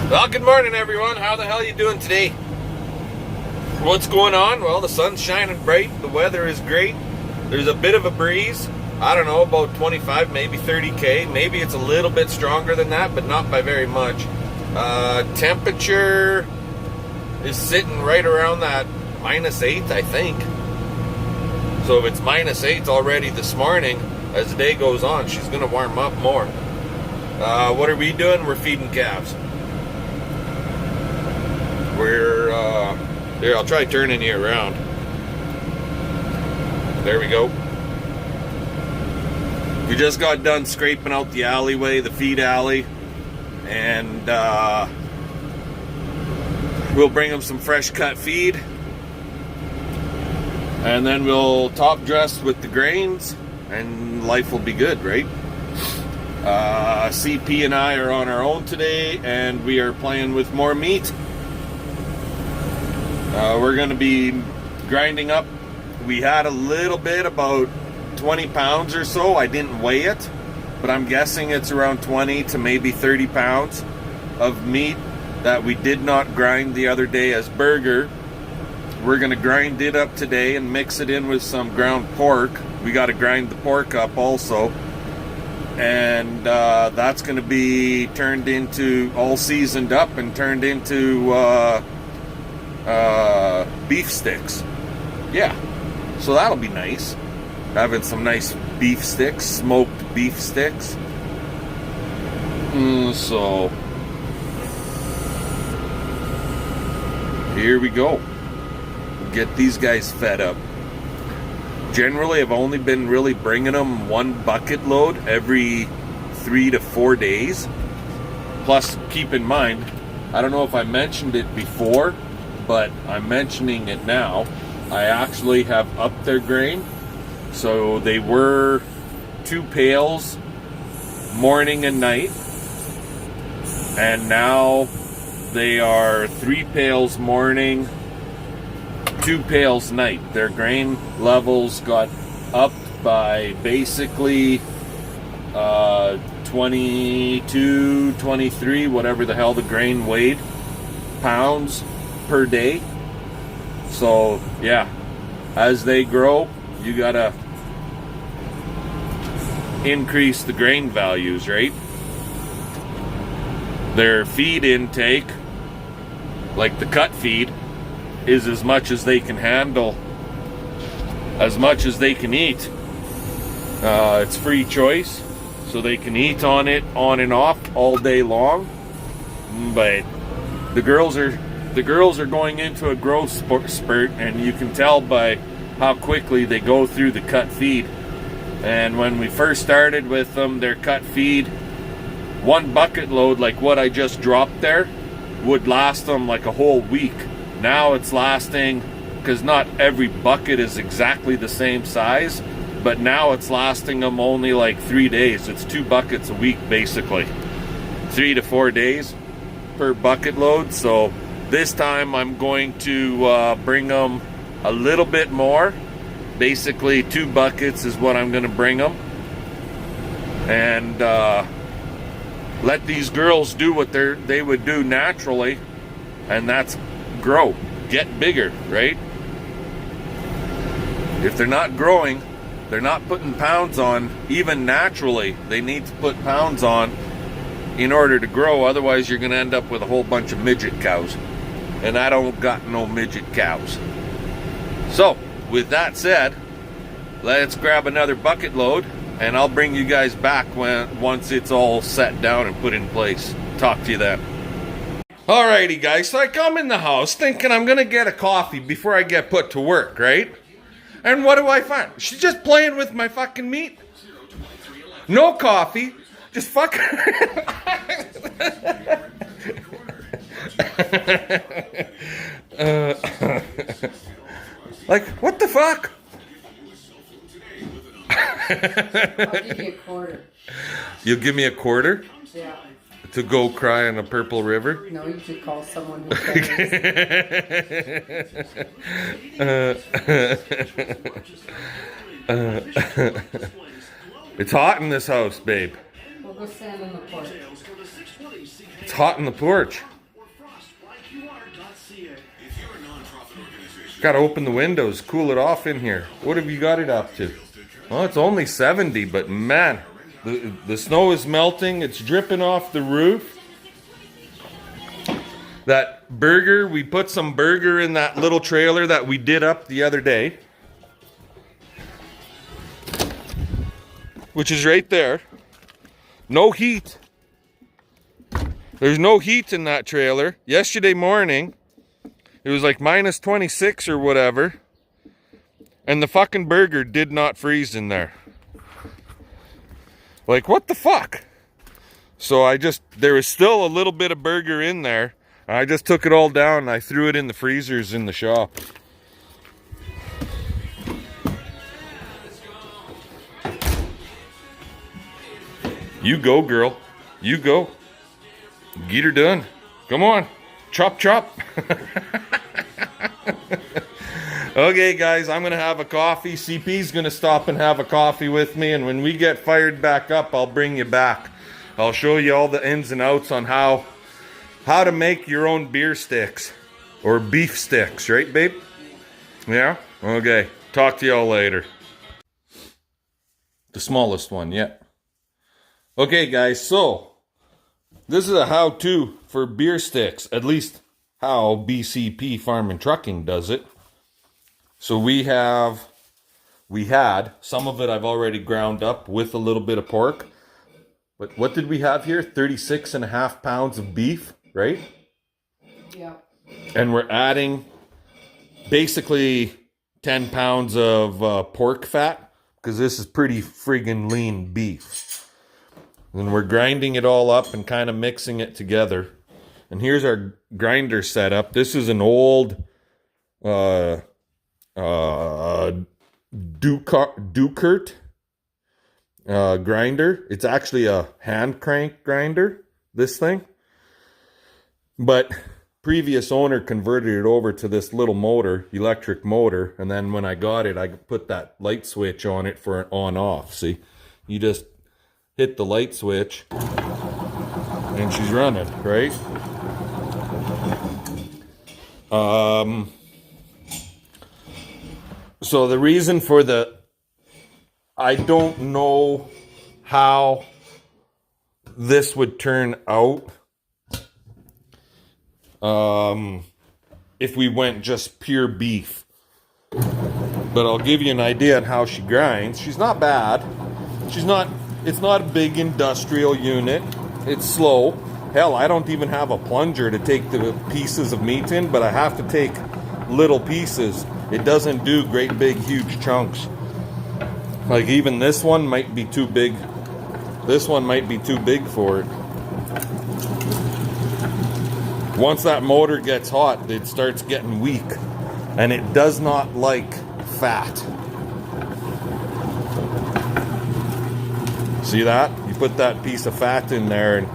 Well, good morning, everyone. How the hell are you doing today? What's going on? Well, the sun's shining bright. The weather is great. There's a bit of a breeze. I don't know, about 25, maybe 30K. Maybe it's a little bit stronger than that, but not by very much. Temperature is sitting right around that -8, I think. So if it's -8 already this morning, as the day goes on, she's going to warm up more. What are we doing? We're feeding calves. Here, I'll try turning you around. There we go. We just got done scraping out the alleyway, the feed alley, and we'll bring them some fresh cut feed, and then we'll top dress with the grains, and life will be good, right? CP and I are on our own today, and we are playing with more meat. We're going to be grinding up. We had a little bit, about 20 pounds or so. I didn't weigh it, but I'm guessing it's around 20 to maybe 30 pounds of meat that we did not grind the other day as burger. We're going to grind it up today and mix it in with some ground pork. We got to grind the pork up also. And that's going to be turned into, all seasoned up and turned into beef sticks. Yeah, so that'll be nice. Having some nice beef sticks, smoked beef sticks. So here we go. Get these guys fed up. Generally, I've only been really bringing them one bucket load every 3 to 4 days. Plus, keep in mind, I don't know if I mentioned it before, but I'm mentioning it now. I actually have upped their grain. So they were 2 pails morning and night, and now they are 3 pails morning, 2 pails night. Their grain levels got upped by basically 22, 23, whatever the hell the grain weighed, pounds per day. So yeah, as they grow, you gotta increase the grain values, right? Their feed intake, like the cut feed, is as much as they can handle, as much as they can eat. It's free choice, so they can eat on it on and off all day long. But the girls are going into a growth spurt, and you can tell by how quickly they go through the cut feed. And when we first started with them, their cut feed, one bucket load like what I just dropped there, would last them like a whole week. Now it's lasting, because not every bucket is exactly the same size, but now it's lasting them only like 3 days. It's 2 buckets a week basically. 3 to 4 days per bucket load. So this time I'm going to bring them a little bit more. Basically 2 buckets is what I'm going to bring them. And let these girls do what they would do naturally. And that's grow, get bigger, right? If they're not growing, they're not putting pounds on, even naturally. They need to put pounds on in order to grow. Otherwise, you're going to end up with a whole bunch of midget cows. And I don't got no midget cows. So, with that said, let's grab another bucket load, and I'll bring you guys back once it's all set down and put in place. Talk to you then. Alrighty guys, so I come in the house thinking I'm gonna get a coffee before I get put to work, right? And what do I find? She's just playing with my fucking meat. No coffee, just fucking... like, what the fuck? I'll give you a quarter. You'll give me a quarter? Yeah. To go cry in a purple river? No, you should call someone who cares. It's hot in this house, babe. We'll go stand on the porch. It's hot in the porch. Gotta open the windows, cool it off in here. What have you got it up to? Well, it's only 70, but man, the snow is melting. It's dripping off the roof. That burger, we put some burger in that little trailer that we did up the other day, which is right there. No heat. There's no heat in that trailer. Yesterday morning, it was like minus 26 or whatever, and the fucking burger did not freeze in there. Like, what the fuck? So there was still a little bit of burger in there. I just took it all down and I threw it in the freezers in the shop. You go, girl. You go. Get her done. Come on. Chop, chop. Okay, guys, I'm going to have a coffee. CP's going to stop and have a coffee with me. And when we get fired back up, I'll bring you back. I'll show you all the ins and outs on how to make your own beer sticks. Or beef sticks, right, babe? Yeah? Okay. Talk to y'all later. The smallest one, yeah. Okay, guys, so this is a how-to for beer sticks. At least how BCP Farm and Trucking does it. So we had, some of it I've already ground up with a little bit of pork. But what did we have here? 36.5 pounds of beef, right? Yeah. And we're adding basically 10 pounds of pork fat, because this is pretty friggin' lean beef. And we're grinding it all up and kind of mixing it together. And here's our grinder setup. This is an old Dukert grinder. It's actually a hand crank grinder, this thing. But previous owner converted it over to this little motor, electric motor. And then when I got it, I put that light switch on it for an on-off. See, you just hit the light switch and she's running, right? So the reason for I don't know how this would turn out if we went just pure beef. But I'll give you an idea on how she grinds. She's not bad. It's not a big industrial unit. It's slow. Hell, I don't even have a plunger to take the pieces of meat in, but I have to take little pieces. It doesn't do great big huge chunks. Like even this one might be too big. This one might be too big for it. Once that motor gets hot, it starts getting weak. And it does not like fat. See that? You put that piece of fat in there and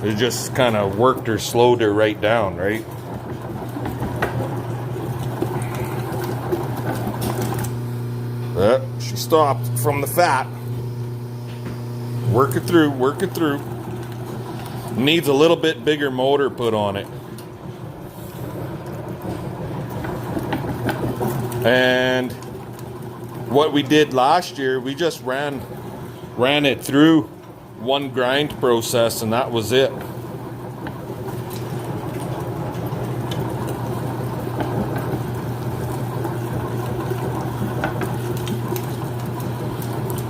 it just kind of worked her, slowed her right down, right? She stopped from the fat. Work it through, work it through. Needs a little bit bigger motor put on it. And what we did last year, we just ran it through one grind process and that was it.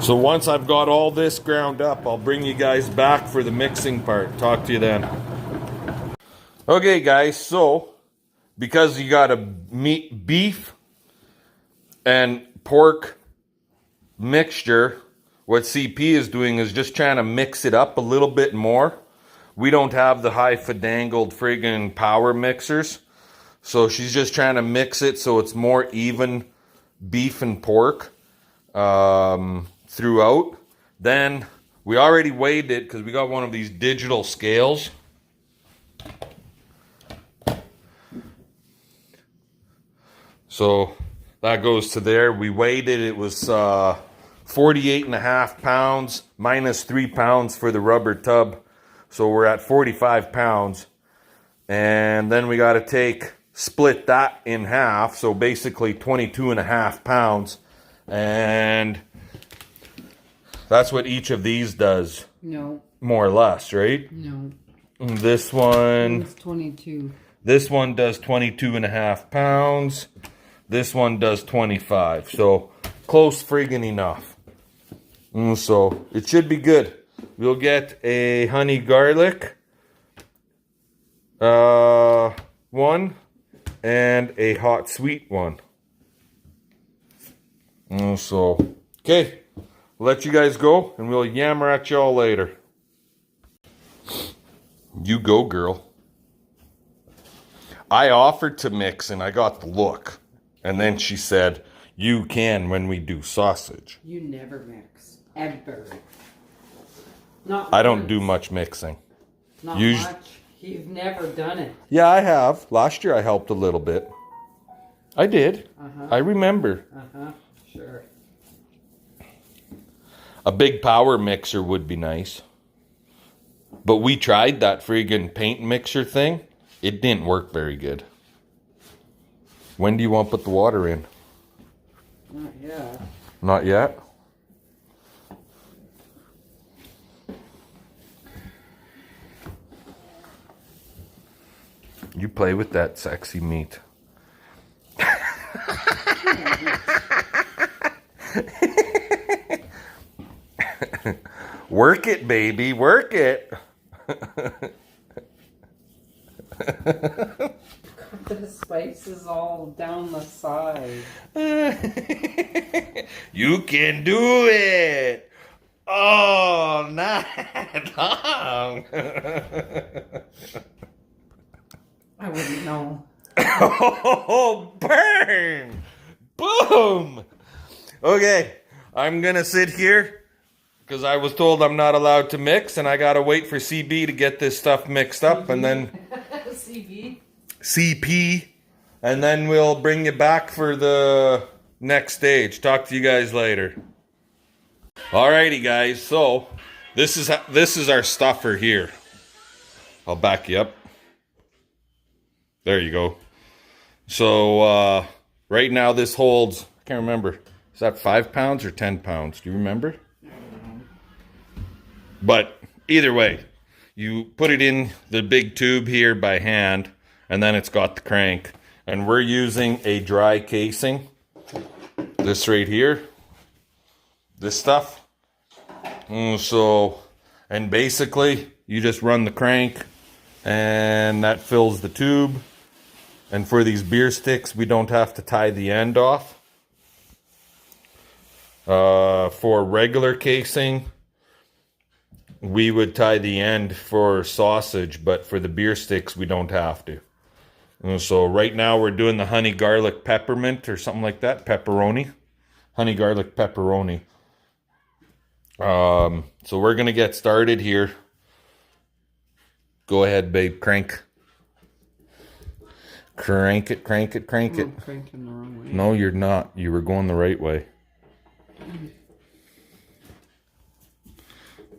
So once I've got all this ground up, I'll bring you guys back for the mixing part. Talk to you then. Okay guys, so because you got a beef and pork mixture, what CP is doing is just trying to mix it up a little bit more. We don't have the high fadangled friggin' power mixers. So she's just trying to mix it so it's more even beef and pork throughout. Then we already weighed it because we got one of these digital scales. So that goes to there. We weighed it. It was 48.5 pounds minus 3 pounds for the rubber tub. So we're at 45 pounds. And then we got to take split that in half, so basically 22 and a half pounds, and that's what each of these does. No. More or less, right? No. And this one, It's 22. this one does 22 and a half pounds. This one does 25, so close friggin' enough. So it should be good. We'll get a honey garlic one and a hot sweet one. So, okay, we'll let you guys go and we'll yammer at y'all later. You go, girl. I offered to mix and I got the look. And then she said, you can when we do sausage. You never mix. Ever. Not I don't once. do much mixing. Not Usu- much. You've never done it. Yeah, I have. Last year I helped a little bit. I did. Uh-huh. I remember. Uh-huh. Sure. A big power mixer would be nice. But we tried that friggin' paint mixer thing. It didn't work very good. When do you want to put the water in? Not yet. Not yet? You play with that sexy meat. Work it, baby. Work it. The spice is all down the side. You can do it. Oh, not long. I wouldn't know. Oh, burn. Boom. Okay, I'm going to sit here because I was told I'm not allowed to mix and I got to wait for CB to get this stuff mixed up and then CB? CP, and then we'll bring you back for the next stage. Talk to you guys later. Alrighty, guys. So this is our stuffer here. I'll back you up. There you go. So right now this holds, I can't remember. Is that 5 pounds or 10 pounds? Do you remember? But either way, you put it in the big tube here by hand, and then it's got the crank. And we're using a dry casing. This right here. This stuff. And basically, you just run the crank, and that fills the tube. And for these beer sticks, we don't have to tie the end off. For regular casing, we would tie the end for sausage, but for the beer sticks, we don't have to. So right now we're doing the honey garlic peppermint or something like that. Pepperoni. Honey garlic pepperoni. So we're going to get started here. Go ahead, babe. Crank. Crank it, crank it, crank it. I'm cranking the wrong way. No, you're not. You were going the right way.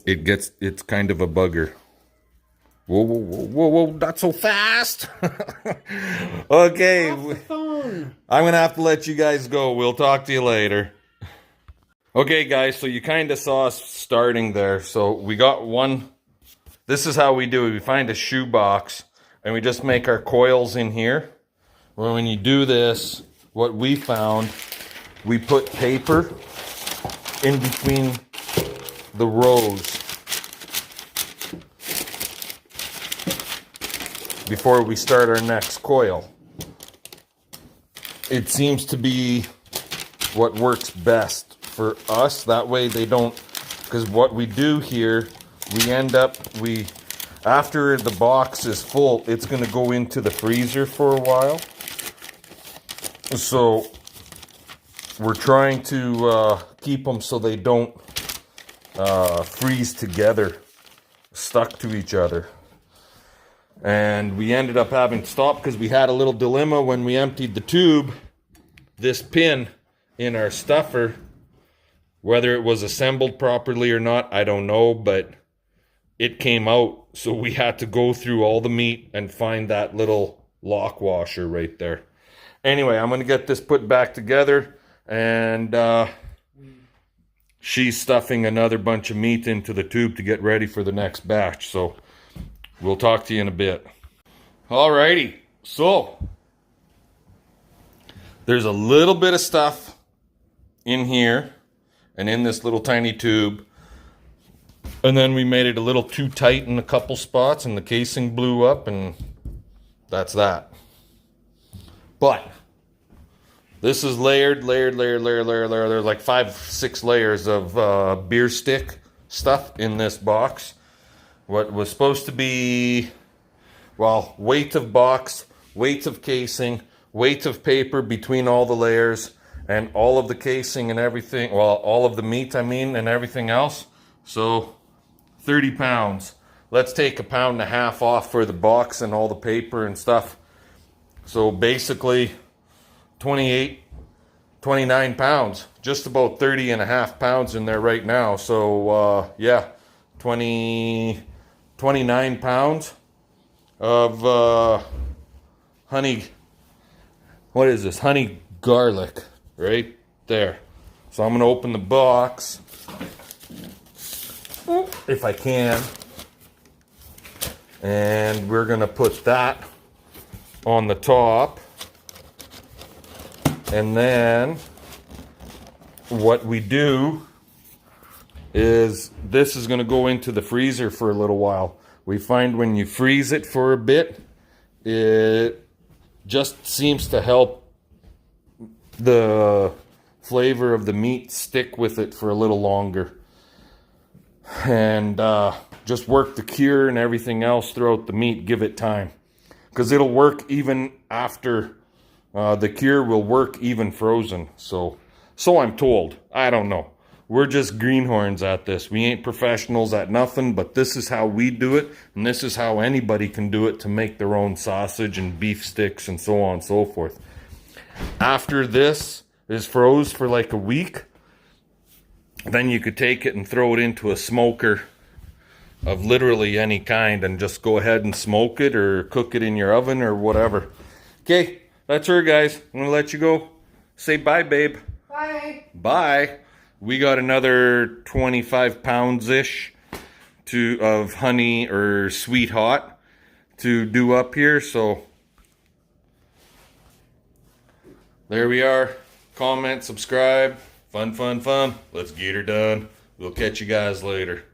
It's kind of a bugger. Whoa, whoa, whoa, whoa, whoa, not so fast. Okay. Off the phone. I'm going to have to let you guys go. We'll talk to you later. Okay, guys, so you kind of saw us starting there. So we got one. This is how we do it. We find a shoe box, and we just make our coils in here. Well, when you do this, what we found, we put paper in between the rows before we start our next coil. It seems to be what works best for us. That way they don't, because what we do here, we end up, after the box is full, it's going to go into the freezer for a while. So we're trying to keep them so they don't freeze together, stuck to each other. And we ended up having to stop because we had a little dilemma when we emptied the tube. This pin in our stuffer, whether it was assembled properly or not, I don't know, but it came out. So we had to go through all the meat and find that little lock washer right there. Anyway, I'm going to get this put back together, and she's stuffing another bunch of meat into the tube to get ready for the next batch. So we'll talk to you in a bit. Alrighty, so there's a little bit of stuff in here and in this little tiny tube. And then we made it a little too tight in a couple spots and the casing blew up, and that's that. But this is layered, like 5-6 layers of beer stick stuff in this box. What was supposed to be, well, weight of box, weight of casing, weight of paper between all the layers, and all of the casing and everything, well, all of the meat, I mean, and everything else. So 30 pounds. Let's take 1.5 pounds off for the box and all the paper and stuff. So basically 28, 29 pounds, just about 30.5 pounds in there right now. So yeah, 29 pounds of honey, what is this? Honey garlic right there. So I'm gonna open the box if I can, and we're gonna put that on the top, and then what we do is this is gonna go into the freezer for a little while. We find when you freeze it for a bit, it just seems to help the flavor of the meat stick with it for a little longer, and just work the cure and everything else throughout the meat. Give it time, because it'll work even after the cure will work even frozen. So I'm told. I don't know. We're just greenhorns at this. We ain't professionals at nothing, but this is how we do it, and this is how anybody can do it to make their own sausage and beef sticks and so on and so forth. After this is froze for like a week, then you could take it and throw it into a smoker of literally any kind and just go ahead and smoke it or cook it in your oven or whatever. Okay, that's her, guys. I'm gonna let you go. Say bye, babe. Bye. Bye. We got another 25 pounds-ish of honey or sweet hot to do up here, so there we are. Comment, subscribe. Fun. Let's get her done. We'll catch you guys later.